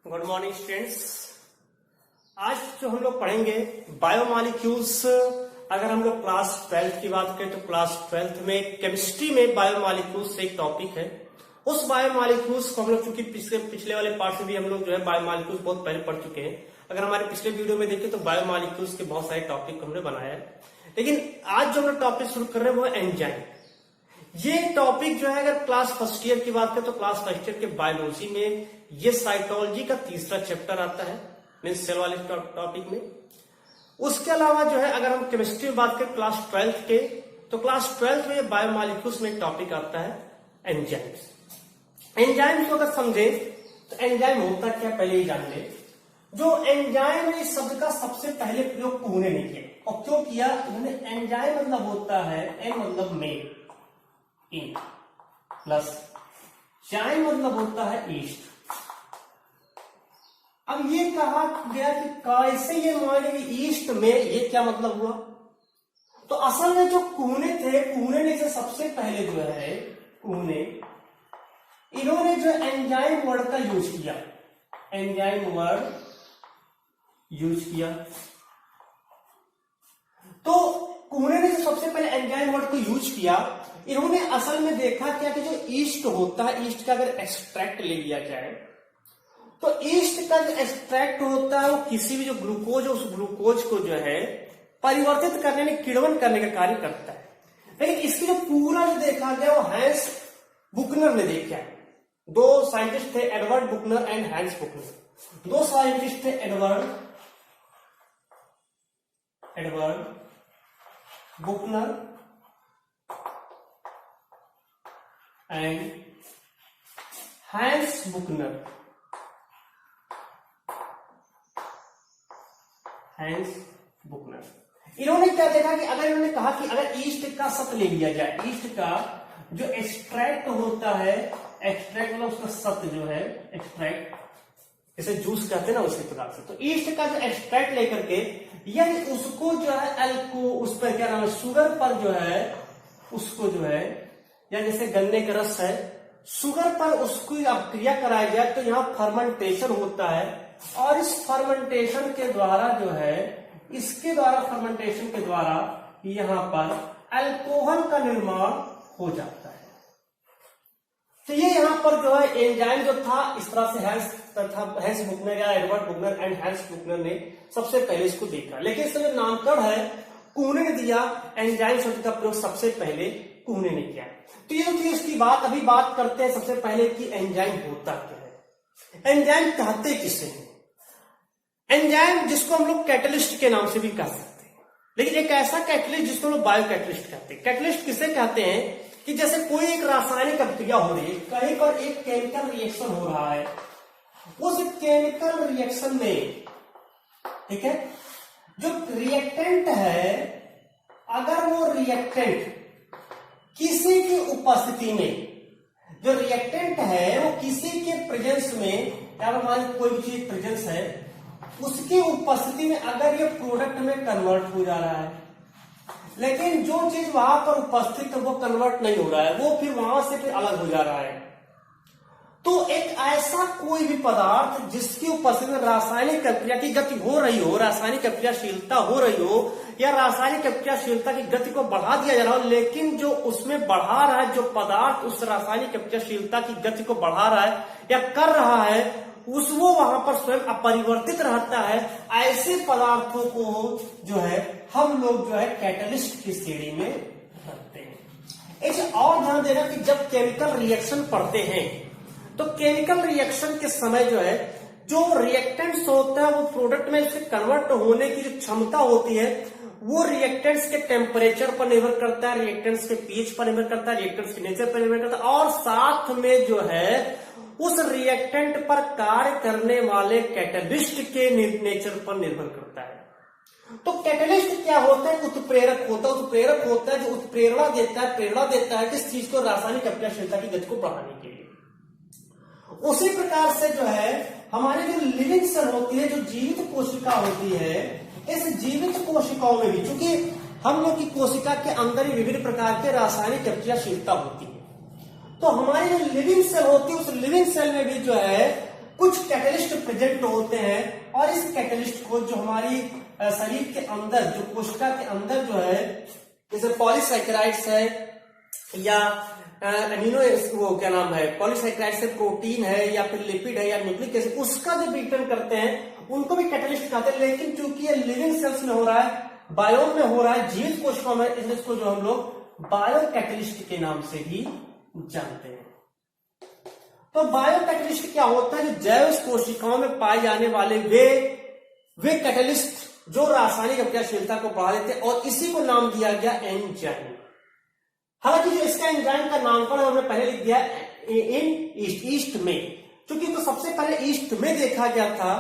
Good morning students. आज जो हम लोग पढ़ेंगे बायोमॉलिक्यूल्स। अगर हम लोग क्लास 12th की बात करें तो क्लास 12th में केमिस्ट्री में बायोमॉलिक्यूल्स एक टॉपिक है। उस बायोमॉलिक्यूल्स को हम लोग चूंकि पिछले वाले पार्ट से भी हम लोग जो है बायोमॉलिक्यूल्स बहुत पहले पढ़ चुके हैं। अगर हमारे पिछले वीडियो में देखें तो बायोमॉलिक्यूल्स के बहुत सारे टॉपिक हमने बनाया है, लेकिन आज जो हम लोग टॉपिक शुरू कर रहे हैं वो है एंजाइम। ये टॉपिक जो है अगर क्लास फर्स्ट ईयर की बात करें तो क्लास फर्स्ट ईयर के बायोलॉजी में ये साइटोलॉजी का तीसरा चैप्टर आता है, मीन्स सेल वाले टॉपिक में। उसके अलावा जो है अगर हम केमिस्ट्री में बात करें क्लास 12th के तो क्लास 12th में बायोमॉलिक्यूल्स में एक टॉपिक आता है एंजाइम्स। एंजाइम्स को अगर समझे तो एंजाइम होता क्या पहले ही जान ले। जो एंजाइम है इस शब्द का सबसे पहले प्रयोग कुहने ने किया, और क्यों किया उन्होंने? एंजाइम मतलब होता है एन मतलब मेल इन प्लस जाइम मतलब होता है ईस्ट। अब ये कहा गया कि कैसे ये माने ईस्ट में, ये क्या मतलब हुआ? तो असल में जो कुहने थे, कुहने ने से सबसे पहले जो है कुहने इन्होंने जो एंजाइम वर्ड का यूज किया, एंजाइम वर्ड यूज किया। तो कुहने ने जो सबसे पहले एंजाइम वर्ड को यूज किया, इन्होंने असल में देखा क्या कि जो ईस्ट होता है, ईस्ट का अगर एक्सट्रैक्ट ले लिया जाए तो ईस्ट का जो एक्सट्रैक्ट होता है वो किसी भी जो ग्लूकोज है उस ग्लूकोज को जो है परिवर्तित करने में, किण्वन करने का कार्य करता है। लेकिन इसकी जो पूरा जो देखा गया वो हैंस बुकनर ने देखा है। दो साइंटिस्ट थे, एडवर्ड बुकनर एंड हैंस बुकनर। दो साइंटिस्ट थे, एडवर्ड बुकनर एंड हैंस बुकनर। इन्होंने क्या देखा कि अगर इन्होंने कहा कि अगर ईस्ट का सत ले लिया जाए, ईस्ट का जो एक्सट्रैक्ट होता है, एक्सट्रैक्ट मतलब उसका सत जो है एक्सट्रैक्ट, जैसे जूस कहते हैं ना उसी प्रकार से, तो ईस्ट का जो एक्सट्रैक्ट लेकर के यानी उसको जो है अल्को उस पर क्या नाम है शुगर पर जो है उसको जो है, या जैसे गन्ने का रस है शुगर पर उसकी अब क्रिया कराई जाए तो यहाँ फर्मेंटेशन होता है, और इस फर्मेंटेशन के द्वारा जो है इसके द्वारा फर्मेंटेशन के द्वारा यहां पर अल्कोहल का निर्माण हो जाता है। तो ये यहां पर जो है एंजाइम जो था इस तरह से हैंस बुकनर या एडवर्ड बुकनर एंड हैंस बुकनर ने सबसे पहले इसको देखा। लेकिन इसका जो नामकरण है कुहने ने दिया, एंजाइम शब्द का प्रयोग सबसे पहले कुहने ने किया। तो ये थी इसकी बात। अभी बात करते हैं सबसे पहले कि एंजाइम होता क्या है, एंजाइम कहते किसे हैं। एंजाइम जिसको हम लोग कैटलिस्ट के नाम से भी कह सकते हैं, लेकिन एक ऐसा कैटलिस्ट जिसको हम लोग बायो कैटलिस्ट कहते हैं। कैटलिस्ट किसे कहते हैं कि जैसे कोई एक रासायनिक अभिक्रिया हो रही है, कहीं पर एक केमिकल रिएक्शन हो रहा है, उस केमिकल रिएक्शन में ठीक है जो रिएक्टेंट है, अगर वो रिएक्टेंट किसी की उपस्थिति में, जो रिएक्टेंट है वो किसी के प्रेजेंस में, या मान कोई भी चीज प्रेजेंस है उसकी उपस्थिति में अगर ये प्रोडक्ट में कन्वर्ट हो जा रहा है, लेकिन जो चीज वहां पर उपस्थित है वो कन्वर्ट नहीं हो रहा है, वो फिर वहां से फिर अलग हो जा रहा है, तो एक ऐसा कोई भी पदार्थ जिसकी उपस्थिति में रासायनिक प्रक्रिया की गति हो रही हो, रासायनिक क्रियाशीलता हो रही हो, या रासायनिक क्रियाशीलता की गति को बढ़ा दिया जा रहा हो, लेकिन जो उसमें बढ़ा रहा है, जो पदार्थ उस रासायनिक क्रियाशीलता की गति को बढ़ा रहा है या कर रहा है, उस वो वहां पर स्वयं अपरिवर्तित रहता है, ऐसे पदार्थों को जो है हम लोग जो है कैटलिस्ट की श्रेणी में रखते हैं। एक और ध्यान देना कि जब केमिकल रिएक्शन पढ़ते हैं तो केमिकल रिएक्शन के समय जो है जो रिएक्टेंट्स होता है वो प्रोडक्ट में इसके कन्वर्ट होने की जो क्षमता होती है वो रिएक्टेंट्स के टेम्परेचर पर निर्भर करता है, रिएक्टेंट्स के पीएच पर निर्भर करता है, रिएक्टेंट्स के नेचर पर निर्भर करता है, और साथ में जो है उस रिएक्टेंट पर कार्य करने वाले कैटलिस्ट के नेचर पर निर्भर करता है। तो कैटलिस्ट क्या होता है? उत्प्रेरक होता है। उत्प्रेरक होता है जो उत्प्रेरणा देता है किस चीज को? रासायनिक क्रियाशीलता की गति को बढ़ाने के लिए। उसी प्रकार से जो है हमारी जो लिविंग सेल होती है, जो जीवित कोशिका होती है, इस जीवित कोशिकाओं में भी चूंकि हम लोग की कोशिका के अंदर ही विभिन्न प्रकार के रासायनिक क्रियाशीलता होती है, तो हमारी जो लिविंग सेल होती है उस लिविंग सेल में भी जो है कुछ कैटलिस्ट प्रेजेंट होते हैं और इस कैटलिस्ट को जो हमारी शरीर के अंदर, जो कोशिका के अंदर जो है, जैसे पॉलीसैकेराइड्स है या अमीनो, वो क्या नाम है, पॉलीसैकेराइड से प्रोटीन है या फिर लिपिड है या न्यूक्लिक एसिड, उसका जो विघटन करते हैं उनको भी कैटलिस्ट कहते हैं। लेकिन चूंकि ये लिविंग सेल्स में हो रहा है, बायोम में हो रहा है, जीवित कोशिकाओं में, इसलिए इसको जो हम लोग बायो कैटलिस्ट के नाम से ही जानते हैं। तो बायो कैटलिस्ट क्या होता है? जो जैव कोशिकाओं में पाए जाने वाले वे कैटलिस्ट जो रासायनिक अभिक्रियाशीलता को बढ़ा देते हैं, और इसी को नाम दिया गया एंजाइम। हालांकि जो इसका एंजाइम का नामकरण हमने पहले लिख दिया इन ईस्ट में, क्योंकि तो सबसे पहले ईस्ट में देखा गया था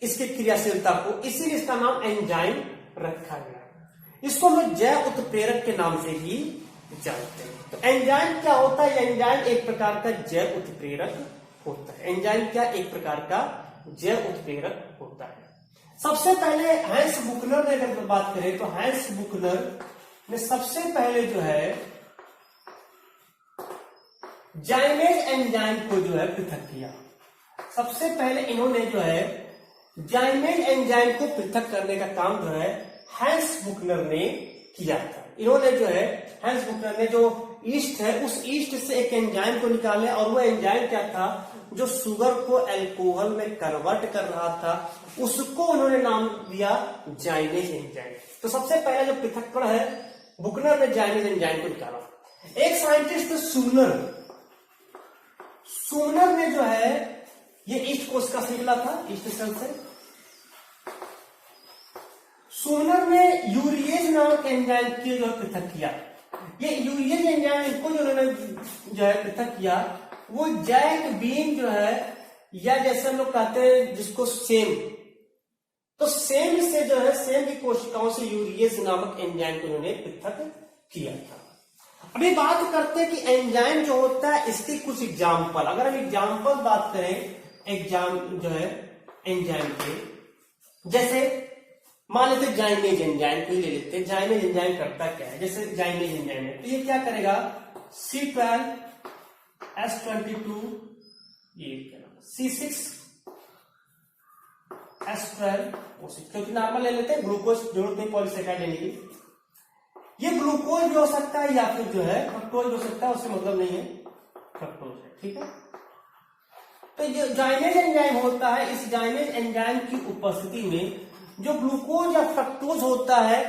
इसकी क्रियाशीलता को, इसीलिए इसका नाम एंजाइम रखा गया। इसको हम जैव उत्प्रेरक के नाम से ही जानते हैं। तो एंजाइम क्या होता है? एंजाइम एक प्रकार का जैव उत्प्रेरक होता है। एंजाइम क्या? एक प्रकार का जैव उत्प्रेरक होता है। सबसे पहले हैंस बुकनर ने अगर बात करें तो हैंस बुकनर ने सबसे पहले जो है जाइमेज एंजाइम को जो है पृथक किया। सबसे पहले इन्होंने जो है जाइमेज एंजाइम को पृथक करने का काम जो है हैंस बुकनर ने किया था। इन्होंने जो है हैंस बुकनर ने जो ईस्ट है, उस ईस्ट से एक एंजाइम को निकाले, और वो एंजाइम क्या था? जो शुगर को अल्कोहल में कन्वर्ट कर रहा था, उसको उन्होंने नाम दिया जाइमेज एंजाइम। तो सबसे पहले जो पृथक्करण है, बुकनर ने जाइमेज एंजाइम को निकाला। एक साइंटिस्ट सूनर ने जो है ये ईस्ट कोशिका से निकला था, ईस्ट सेल से। सूनर ने यूरिएज नामक एंजाइम की जो पृथक किया। ये यूरिएज एंजाइम को जो उन्होंने जो है पृथक किया, वो जैक बीन जो है, या जैसे हम लोग कहते हैं जिसको सेम, तो सेम से जो है सेम की कोशिकाओं से यूरिएज नामक एंजाइम को उन्होंने पृथक किया था। अभी बात करते हैं कि एंजाइम जो होता है इसके कुछ एग्जाम्पल। अगर हम एग्जाम्पल बात करें एग्जाम जो है एंजाइम के, जैसे मान लेते जाइमेज एंजाइम को ही ले लेते हैं। जाइमेज एंजाइम करता क्या है? जैसे जाइमेज एंजाइम है तो ये क्या करेगा? C12 S22 C6 S12 O6, क्योंकि नॉर्मल ले लेते हैं, ग्लूकोज जरूरत नहीं पॉलीसैकेराइड लेने की। ये ग्लूकोज भी हो सकता है या फिर जो है फ्रक्टोज हो सकता है, उससे मतलब नहीं है, फ्रक्टोज है, ठीक है। तो जो जाइमेज एंजाइम होता है, इस जाइमेज एंजाइम की उपस्थिति में जो ग्लूकोज या फ्रक्टोज होता है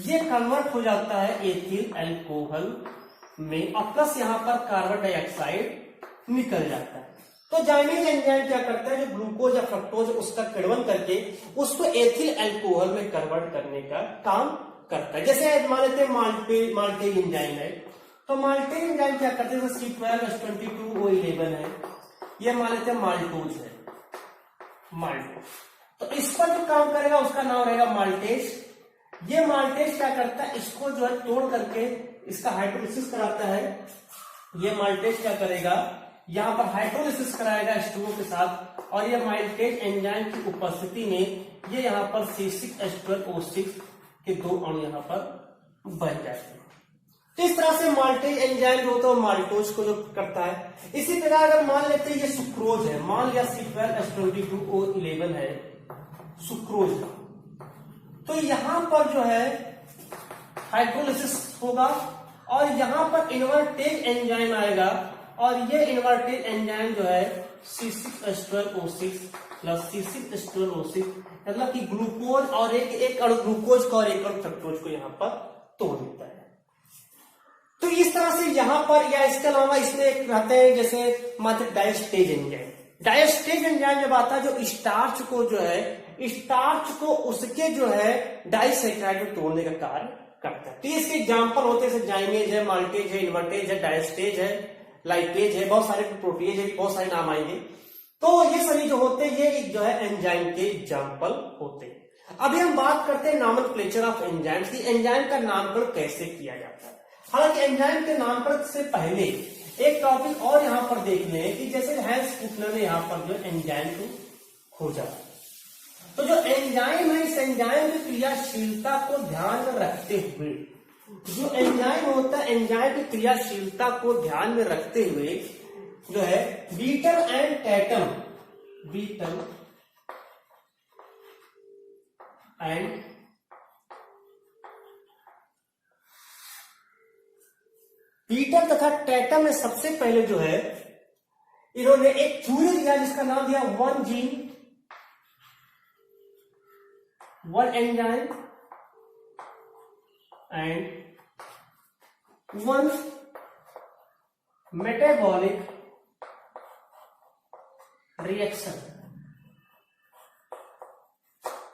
ये कन्वर्ट हो जाता है एथिल अल्कोहल में, और प्लस यहां पर कार्बन डाइऑक्साइड निकल जाता है। तो जाइमेज एंजाइम क्या करता है? जो ग्लूकोज या फ्रक्टोज उसका किण्वन करके उसको एथिल अल्कोहल में कन्वर्ट करने का काम करता है। जैसे मान लेते हैं माल्टेज एंजाइम है, तो माल्टेज एंजाइम क्या करते हैं? C12 S22 O11 है, ये मान लेते हैं माल्टोज है, माल्टोज। तो इस पर जो काम करेगा उसका नाम रहेगा माल्टेज। ये माल्टेज क्या करता है? इसको जो है तोड़ करके इसका हाइड्रोलिसिस कराता है। ये माल्टेज क्या करेगा? यहां पर हाइड्रोलिसिस कराएगा H2O के साथ, और ये माल्टेज एंजाइम की उपस्थिति में ये यहां पर C6H12O6 के दो अणु यहां पर बन जाते हैं। तो इस तरह से माल्टेज एंजाइम जो होता है माल्टोज को जो करता है। इसी प्रकार अगर मान लेते हैं ये सुक्रोज है, मान लिया C12 S22 O11 है, सुक्रोज, तो यहां पर जो है हाइड्रोलिसिस होगा और यहां पर इन्वर्टेज एंजाइम आएगा, और ये इन्वर्टेज एंजाइम जो है C6H12O6 प्लस C6H12O6, मतलब कि ग्लूकोज और एक अणु ग्लूकोज का और एक अणु फ्रक्टोज को यहां पर तोड़ देता है। तो इस तरह से यहां पर, या इसके अलावा इसमें एक रहते हैं जैसे मात्र डायस्टेज एंजाइम। डायस्टेज एंजाइम जब आता है जो स्टार्च को जो है, स्टार्च को उसके जो है डाइसैकेराइड में तोड़ने का कार्य करता है। तो इसके एग्जाम्पल होते हैं जाइमेज है, माल्टेज है, इन्वर्टेज है, डायस्टेज है, लाइपेज है, बहुत सारे प्रोटीज है, बहुत सारे नाम आएंगे। तो ये सभी जो होते हैं ये जो है एंजाइम के एग्जाम्पल होते हैं। अभी हम बात करते हैं नॉमेनक्लेचर ऑफ एंजाइम्स की, एंजाइम का नामकरण कैसे किया जाता है। हालांकि एंजाइम के नामकरण से पहले एक टॉपिक और यहां पर देख लें कि जैसे हैंस बुकनर ने यहां पर जो एंजाइम को खोजा, तो जो एंजाइम है इस एंजाइम की क्रियाशीलता को ध्यान में रखते हुए, जो एंजाइम होता है एंजाइम की क्रियाशीलता को ध्यान में रखते हुए जो है Beadle and Tatum Beadle and Beadle तथा टैटम ने सबसे पहले जो है इन्होंने एक थ्योरी दिया जिसका नाम दिया one gene one enzyme and one metabolic reaction.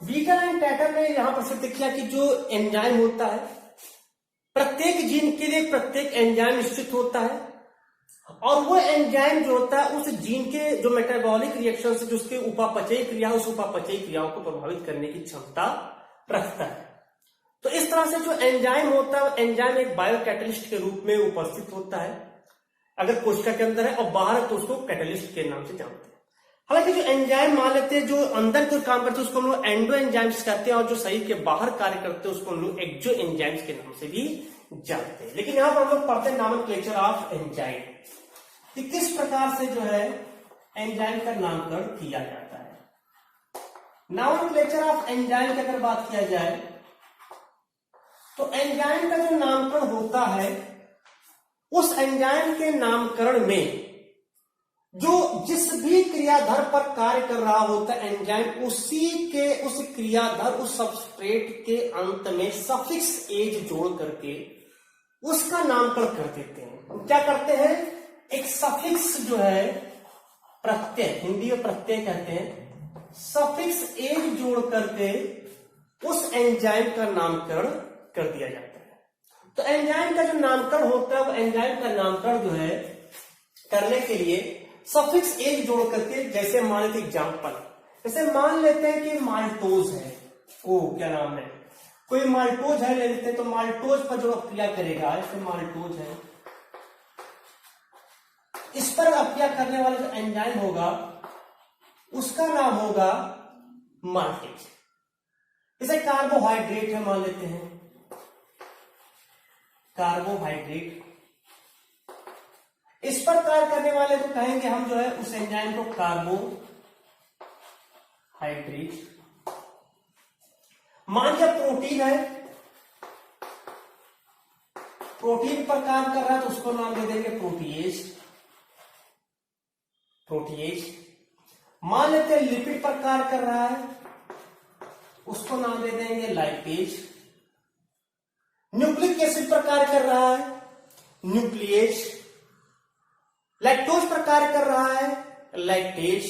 Beadle and Tatum ने यहां पर सिद्ध किया कि जो एंजाइम होता है प्रत्येक जीन के लिए प्रत्येक एंजाइम निश्चित होता है और वो एंजाइम जो होता है उस जीन के जो मेटाबॉलिक रिएक्शन से जो उसके उपापचयी क्रिया उस उपापचयी क्रियाओं को प्रभावित करने की क्षमता रखता है। तो इस तरह से जो एंजाइम होता है एंजाइम एक बायो कैटलिस्ट के रूप में उपस्थित होता है अगर कोशिका के अंदर है और बाहर है तो उसको कैटलिस्ट के नाम से जानते हैं। हालांकि जो एंजाइम मान लेते हैं जो अंदर कोई काम करते हैं उसको हम लोग एंडो एंजाइम्स कहते हैं और जो शरीर के बाहर कार्य करते हैं उसको हम लोग एक्सो एंजाइम्स के नाम से भी जानते हैं। लेकिन यहां पर हम लोग पढ़ते हैं नॉमेनक्लेचर ऑफ एंजाइम कि किस प्रकार से जो है एंजाइम का नामकरण किया जाता है। नॉमेनक्लेचर ऑफ एंजाइम की अगर बात किया जाए तो एंजाइम का जो नामकरण होता है उस एंजाइम के नामकरण में जो जिस भी क्रियाधर पर कार्य कर रहा होता है एंजाइम उस क्रियाधर उस सबस्ट्रेट के अंत में सफिक्स एज जोड़ करके उसका नामकरण कर देते हैं। क्या करते हैं एक सफिक्स जो है प्रत्यय हिंदी में प्रत्यय कहते हैं सफिक्स एज जोड़ करके उस एंजाइम का नामकरण कर दिया जाता है। तो एंजाइम का जो नामकरण होता है वो एंजाइम का नामकरण जो है करने के लिए सफिक्स एज जोड़ करके जैसे मान लेते एग्जाम्पल जैसे मान लेते हैं कि माल्टोज है क्या नाम है कोई माल्टोज है ले लेते हैं तो माल्टोज पर जो क्रिया करेगा जैसे माल्टोज है इस पर क्रिया करने वाला जो एंजाइम होगा उसका नाम होगा माल्टेज। जैसे कार्बोहाइड्रेट है मान लेते हैं कार्बोहाइड्रेट इस पर कार्य करने वाले को कहेंगे हम जो है उस एंजाइम को कार्बोहाइड्रेट। मान लिया प्रोटीन है प्रोटीन पर काम कर रहा है तो उसको नाम दे देंगे प्रोटीएज। मान लेते हैं लिपिड पर कार्य कर रहा है उसको नाम दे देंगे लाइपेज। न्यूक्लिक एसिड पर कार्य कर रहा है न्यूक्लिएज। लैक्टोज पर कार्य कर रहा है लैक्टेज।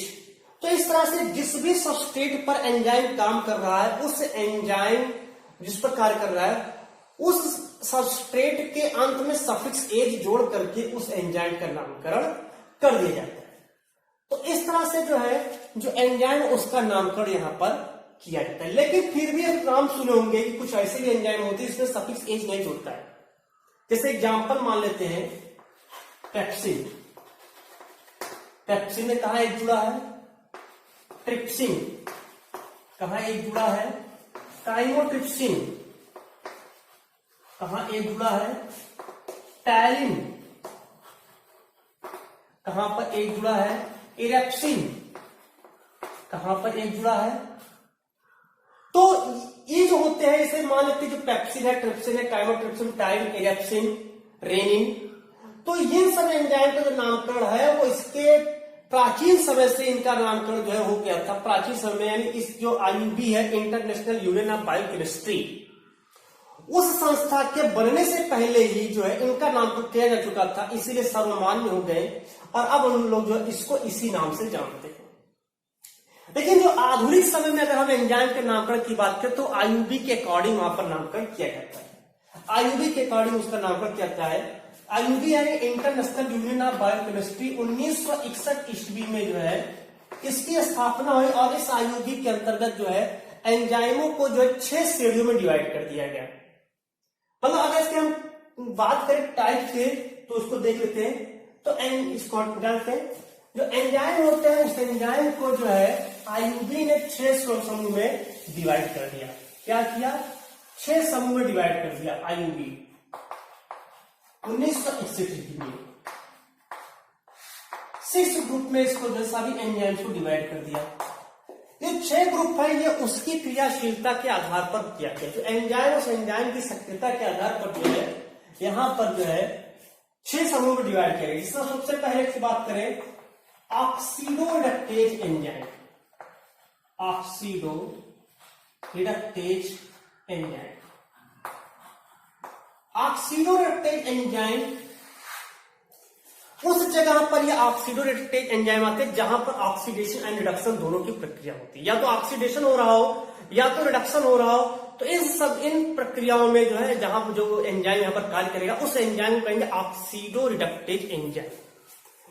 तो इस तरह से जिस भी सबस्ट्रेट पर एंजाइम काम कर रहा है उस एंजाइम जिस पर कार्य कर रहा है उस सबस्ट्रेट के अंत में सफिक्स एज जोड़ करके उस एंजाइम का नामकरण कर दिया जाता है। तो इस तरह से जो है जो एंजाइम उसका नामकरण यहां पर किया जाता है। लेकिन फिर भी आप नाम सुने होंगे कि कुछ ऐसे भी एंजाइम होते हैं इसमें सफिक्स एज नहीं जुड़ता है। जैसे एग्जांपल मान लेते हैं पेप्सिन। पेप्सिन में कहा एक जुड़ा है ट्रिप्सिन कहां एक जुड़ा है काइमोट्रिप्सिन कहां एक जुड़ा है टैलिन कहां पर एक जुड़ा है इरेप्सिन कहां पर एक जुड़ा है। तो ये जो होते हैं इसे मान लेते हैं जो पेप्सिन है ट्रिप्सिन है काइमोट्रिप्सिन टाइम इरेप्सिन रेनिन। तो इन सब एंजाइम का जो नामकरण है वो इसके प्राचीन समय से इनका नामकरण जो है हो गया था। प्राचीन समय यानी इस जो आईयूबी है इंटरनेशनल यूनियन ऑफ बायोकेमिस्ट्री उस संस्था के बनने से पहले ही जो है इनका नामकरण किया जा चुका था इसीलिए सर्वमान्य हो गए और अब उन लोग जो है इसको इसी नाम से जानते हैं। लेकिन जो आधुनिक समय में अगर हम एंजाइम के नामकरण की बात करें तो आईयूबी के अकॉर्डिंग वहां पर नामकरण किया जाता है। आईयूबी के अकॉर्डिंग उसका नामकरण किया जाता है आईयूबी यानी इंटरनेशनल यूनियन ऑफ बायोकेमिस्ट्री 1961 ईस्वी में जो है इसकी स्थापना हुई और इस आईयूबी के अंतर्गत जो है एंजाइमों को जो है 6 श्रेणियों में डिवाइड कर दिया गया। मतलब अगर इसके हम बात करें टाइप से तो उसको देख लेते हैं तो इसको जानते हैं जो एंजाइम होते हैं उस एंजाइम को जो है आईयूबी ने 6 समूह में डिवाइड कर दिया। क्या किया 6 समूह में डिवाइड कर दिया आईयूबी 1961 में। 6 ग्रुप में इसको जो सभी एंजाइम्स को डिवाइड कर दिया। ये 6 ग्रुप है, ये उसकी क्रियाशीलता के आधार पर किया गया। जो एंजाइम उस एंजाइम की सक्रियता के आधार पर जो है यहां पर जो है 6 समूह में डिवाइड किया गया। जिसमें सबसे पहले की बात करें ऑक्सीडोरिडक्टेज एंजाइम, ऑक्सीडोरिडक्टेज एंजाइम। ऑक्सीडोरिडक्टेज एंजाइम उस जगह पर ये ऑक्सीडोरिडक्टेज एंजाइम आते हैं जहां पर ऑक्सीडेशन एंड रिडक्शन दोनों की प्रक्रिया होती है। या तो ऑक्सीडेशन हो रहा हो या तो रिडक्शन हो रहा हो, तो इन प्रक्रियाओं में जो है जहां जो एंजाइम यहां पर कार्य करेगा उस एंजाइम को कहेंगे ऑक्सीडोरिडक्टेज एंजाइम।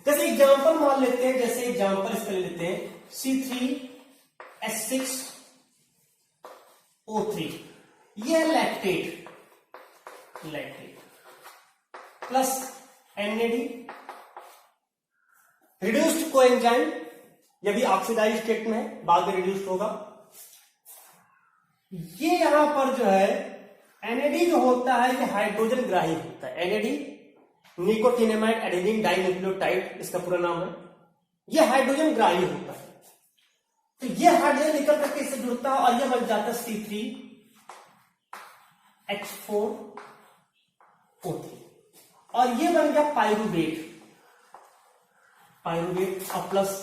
जैसे एग्जांपल मान लेते हैं, जैसे एग्जांपल इसके लेते हैं C3H6O3, ये lactate plus NAD reduced coenzyme, यह भी ऑक्सीडाइज स्टेट में है, बाद में रिड्यूस्ड होगा। ये यहां पर जो है NAD जो होता है ये हाइड्रोजन ग्राही होता है। NAD निकोटिनेमाइड एडेनिन डाइन्यूक्लियोटाइड इसका पूरा नाम है। ये हाइड्रोजन ग्राही होता है, तो ये हाइड्रोजन निकल करके इससे जुड़ता है और ये बन जाता है C3H4O3 और ये बन गया पाइरुवेट और प्लस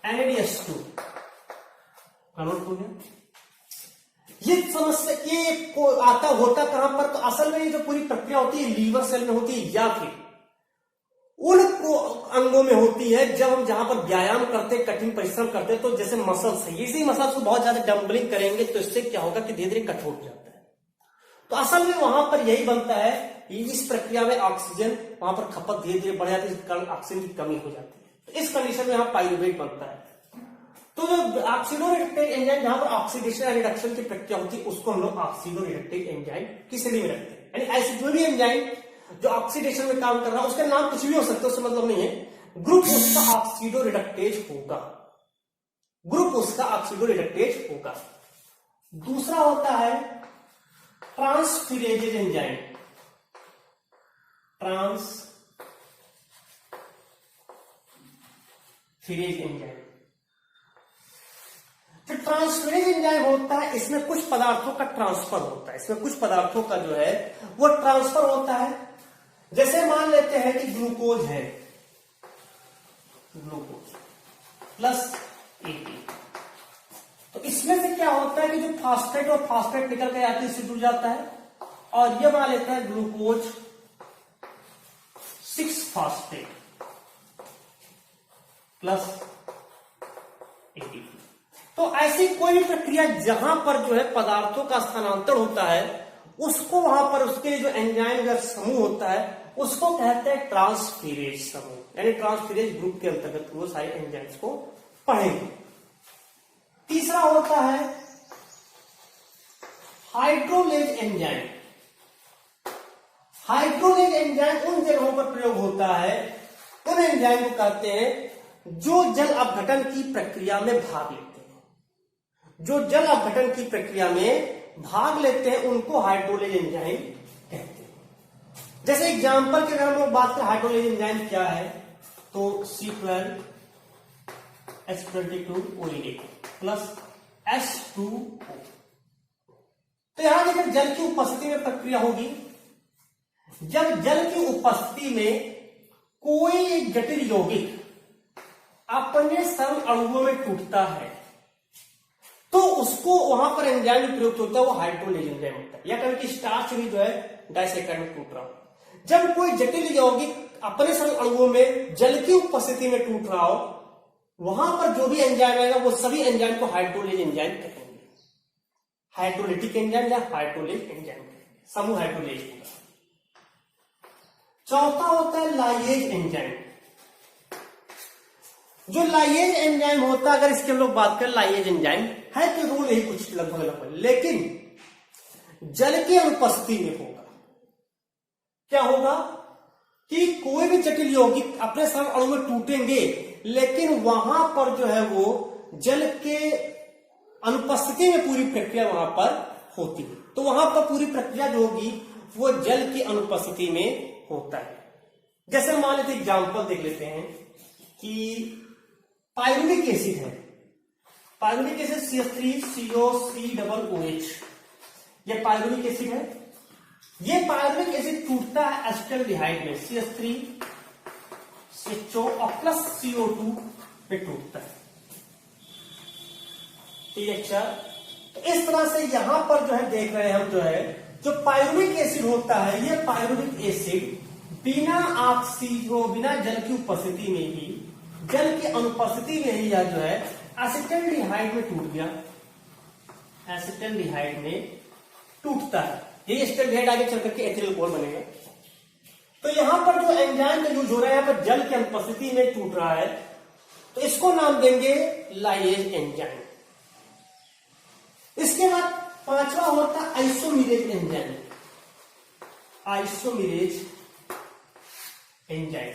NADH2 कन्वर्ट हो गया। ये समस्या ये को आता होता कहां पर, तो असल में ये जो पूरी प्रक्रिया होती है लीवर सेल में होती है या फिर उन अंगों में होती है जब हम जहां पर व्यायाम करते कठिन परिश्रम करते तो जैसे मसल्स है, इसी मसल्स को बहुत ज्यादा डंबलिंग करेंगे तो इससे क्या होगा कि धीरे धीरे कठोर हो जाता है। तो असल में वहां पर यही बनता है, इस प्रक्रिया में ऑक्सीजन वहां पर खपत धीरे धीरे बढ़ जाती है, ऑक्सीजन की कमी हो जाती है। तो इस कंडीशन में यहां पाइरुवेट बनता है। तो जो ऑक्सीडोरिडक्टेज एंजाइम जहां पर ऑक्सीडेशन एंड रिडक्शन की प्रक्रिया होती है उसको हम लोग ऑक्सीडोरिडक्टेज एंजाइम की श्रेणी में रखते हैं। यानी ऐसे जो भी एंजाइम जो ऑक्सीडेशन में काम कर रहा है उसका नाम कुछ भी हो सकता है, उससे मतलब नहीं है, ग्रुप उसका ऑक्सीडोरिडक्टेज होगा, ग्रुप उसका ऑक्सीडोरिडक्टेज होगा। दूसरा होता है ट्रांसफिरेज एंजाइम, ट्रांसफिरेज एंजाइम। जो ट्रांसफरेज एंजाइम होता है इसमें कुछ पदार्थों का ट्रांसफर होता है, इसमें कुछ पदार्थों का जो है वो ट्रांसफर होता है। जैसे मान लेते हैं कि ग्लूकोज है, ग्लूकोज प्लस AT, तो इसमें से क्या होता है कि जो फास्फेट और फास्फेट निकल के आते इससे जुड़ जाता है और ये मान लेता है ग्लूकोज 6-फास्फेट प्लस AT। तो ऐसी कोई भी प्रक्रिया जहां पर जो है पदार्थों का स्थानांतरण होता है उसको वहां पर उसके जो एंजाइम का समूह होता है उसको कहते हैं ट्रांसफिरेज समूह, यानी ट्रांसफिरेज ग्रुप के अंतर्गत वो सारे एंजाइम्स को पढ़ेंगे। तीसरा होता है हाइड्रोलेज एंजाइम। हाइड्रोलेज एंजाइम उन जगहों पर प्रयोग होता है, उन एंजाइम को कहते हैं जो जल अपघटन की प्रक्रिया में भाग लेते हैं, जो जल अपघटन की प्रक्रिया में भाग लेते हैं उनको हाइड्रोलेज एंजाइम कहते हैं। जैसे एग्जांपल के अगर हम लोग बात करें हाइड्रोलेज एंजाइम क्या है, तो C12H22OH प्लस H2O। तो यहां देखिए जल की उपस्थिति में प्रक्रिया होगी। जब जल की उपस्थिति में कोई जटिल यौगिक अपने सरल अणुओं में टूटता है तो उसको वहां पर एंजाइम प्रयुक्त होता है, वो हाइड्रोलेज एंजाइम होता है। या कभी कि स्टार्च भी जो है डाइसेकेंड में टूट रहा हो, जब कोई जटिल यौगिक अपने सरल अणुओं में जल की उपस्थिति में टूट रहा हो वहां पर जो भी एंजाइम आएगा वो सभी एंजाइम को हाइड्रोलेज एंजाइम कहेंगे, हाइड्रोलिटिक एंजाइम या हाइड्रोलेज एंजाइम, समूह हाइड्रोलेज होगा। चौथा होता है लाइएज एंजाइम। जो लाइएज एंजाइम होता है, अगर इसकी हम लोग बात करें, लाइएज एंजाइम है कि रूल यही कुछ लगभग लेकिन जल की अनुपस्थिति में होगा। क्या होगा कि कोई भी जटिल यौगिक अपने सरल अणु में टूटेंगे लेकिन वहां पर जो है वो जल के अनुपस्थिति में पूरी प्रक्रिया वहां पर होती है। तो वहां पर पूरी प्रक्रिया जो होगी वो जल की अनुपस्थिति में होता है। जैसे मान लेते एग्जाम्पल देख लेते हैं, कि पायरुविक एसिड है, पायरुविक एसिड CH3COCOOH, ये पायरुविक एसिड है। ये पायरुविक एसिड टूटता है एसिटाल्डिहाइड में, CH3CHO और प्लस CO2 पे टूटता है। ठीक है, अच्छा, तो इस तरह से यहां पर जो है देख रहे हैं हम, जो है जो पायरुविक एसिड होता है, ये पायरुविक एसिड बिना ऑक्सीजन, बिना जल की उपस्थिति में ही, जल की अनुपस्थिति में ही यह जो है एसिटाल्डिहाइड में टूट गया, एसिटाल्डिहाइड में टूटता है। ये एसिटाल्डिहाइड आगे चल करके एथिल अल्कोहल बनेगा। तो यहां पर जो एंजाइम का यूज हो रहा है, यहां पर जल की अनुपस्थिति में टूट रहा है, तो इसको नाम देंगे लाइगेज एंजाइम। इसके बाद पांचवा होता है isomerase enzyme, isomerase enzyme.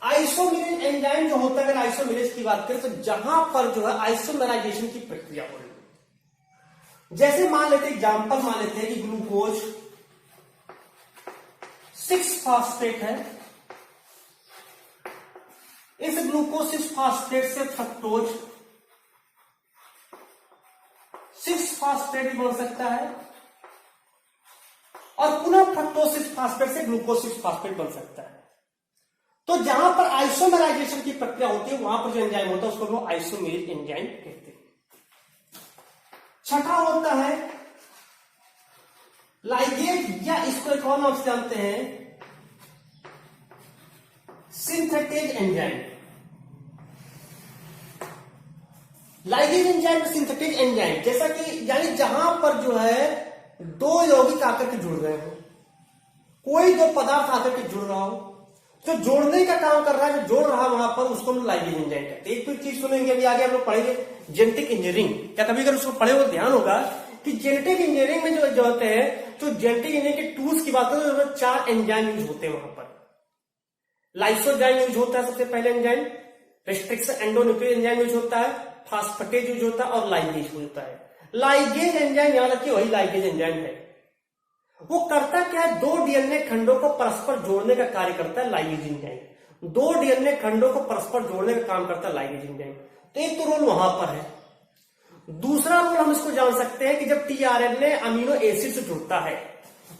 Isomerase enzyme जो होता है, अगर आइसोमेरेज की बात करें तो जहां पर जो है आइसोमेराइजेशन की प्रक्रिया हो रही है। जैसे मान लेते एग्जांपल मान लेते हैं कि ग्लूकोज 6-फास्फेट है, इस ग्लूकोज 6-फास्फेट से फ्रक्टोज 6-फास्फेट भी बन सकता है, और पुनः फ्रक्टोज 6-फास्फेट से ग्लूकोज 6-फास्फेट बन सकता है। तो जहां पर आइसोमेराइजेशन की प्रक्रिया होती है, वहां पर जो एंजाइम होता है उसको लोग आइसोमेरेज एंजाइम कहते हैं। छठा होता है लाइगेज, या इसको एक और नाम से जानते हैं synthetase enzyme. Ligase enzyme, synthetase enzyme, जैसा कि यानी जहां पर जो है दो यौगिक आकर के जुड़ रहे हो, कोई दो पदार्थ आकर के जुड़ रहा हो, जो जोड़ने का काम कर रहा है, जो जोड़ रहा है वहां पर, उसको हम लाइगेज एंजाइम कहते हैं। एक तो चीज सुनेंगे अभी आगे हम लोग पढ़ेंगे जेनेटिक इंजीनियरिंग, क्या कभी अगर उसको पढ़े हो ध्यान होगा कि जेनेटिक इंजीनियरिंग में जो होते हैं, तो जेनेटिक इंजीनियरिंग के टूल्स की बात करें तो 4 एंजाइम यूज होते हैं वहां पर। लाइसोजाइम यूज होता है सबसे पहले एंजाइम, रेस्ट्रिक्शन एंडोन्यूक्लियर एंजाइम यूज होता है, फास्फेटेज यूज होता है और लाइगेज होता है। लाइगेज एंजाइम याद रखिए वही लाइगेज एंजाइम है। वो करता क्या है, 2 डीएनए खंडों को परस्पर जोड़ने का कार्य करता है लाइगेज एंजाइम। 2 डीएनए खंडों को परस्पर जोड़ने का काम करता है लाइगेज एंजाइम। तो एक तो रोल वहां पर है। दूसरा रोल हम इसको जान सकते हैं कि जब टीआरएनए अमीनो एसिड से जुड़ता है,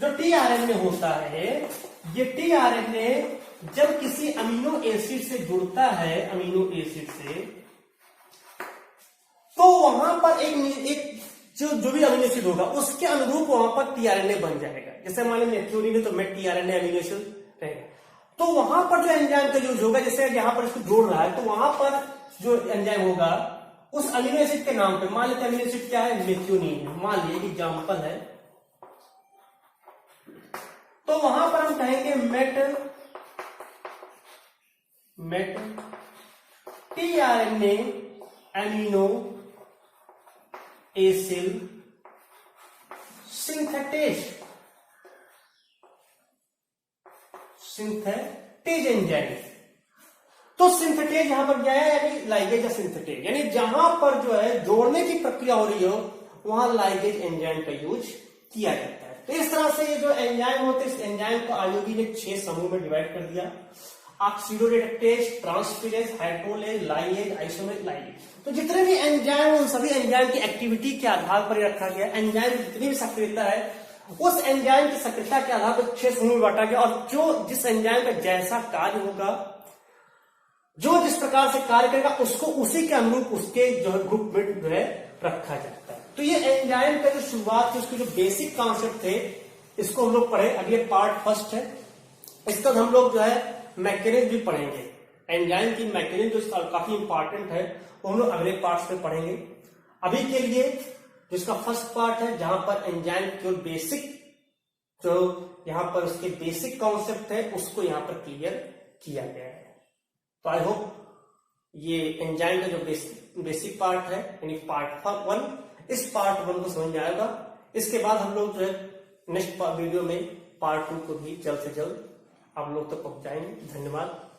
जो टीआरएनए होता है, ये टीआरएनए जब किसी अमीनो एसिड से जुड़ता है, अमीनो एसिड से, तो वहां पर एक जो भी अमीनो एसिड होगा उसके अनुरूप वहां पर टीआरएनए बन जाएगा। जैसे मान लीजिए मेथियोनिन है तो में टीआरएनए अमीनो एसिड रहेगा। तो वहां पर जो एंजाइम का यूज होगा, जैसे यहां पर इसको जोड़ रहा है, तो वहां पर जो एंजाइम होगा उस अमीनो एसिड के नाम पे, मान लेते अमीनो एसिड क्या है, मेथियोनिन है, मान लीजिए एग्जांपल है, तो वहां पर हम कहेंगे Met tRNA amino acid synthetase enzyme. तो सिंथेटेज यहां पर क्या है, यानी लाइगेज या सिंथेटेज, यानी जहां पर जो है जोड़ने की प्रक्रिया हो रही हो वहां लाइगेज एंजाइम का यूज किया जाता है। तो इस तरह से ये जो एंजाइम होते हैं, इस एंजाइम को आयोगी ने 6 समूह में डिवाइड कर दिया, oxidoreductase, transferase, hydrolase, ligase, isomerase, ligase. तो जितने भी एंजाइम, उन सभी एंजाइम की एक्टिविटी के आधार पर रखा गया। एंजाइम की जितनी भी सक्रियता है उस एंजाइम की सक्रियता के आधार पर 6 समूह में बांटा गया, और जो जिस एंजाइम का जैसा कार्य होगा, जो जिस प्रकार से कार्य करेगा, उसको उसी के अनुरूप उसके जो है ग्रुप में जो है रखा जाता है। तो ये एंजाइम का जो शुरुआत थी, उसके जो बेसिक कॉन्सेप्ट थे, इसको हम लोग पढ़े। अभी ये पार्ट फर्स्ट है, इसका हम लोग जो है मैकेनिज्म भी पढ़ेंगे। एंजाइम की मैकेनिज्म जो काफी इंपॉर्टेंट है, वो हम लोग अगले पार्ट्स में पढ़ेंगे। अभी के लिए जिसका फर्स्ट पार्ट है, जहां पर एंजाइम के बेसिक जो यहां पर उसके बेसिक कॉन्सेप्ट है, उसको यहां पर क्लियर किया गया है। तो आई होप ये एंजाइम का जो बेसिक पार्ट है, यानी पार्ट 1, इस पार्ट 1 को समझ में आएगा। इसके बाद हम लोग जो है नेक्स्ट वीडियो में पार्ट 2 को भी जल्द से जल्द आप लोग तक पहुंचाएंगे। धन्यवाद।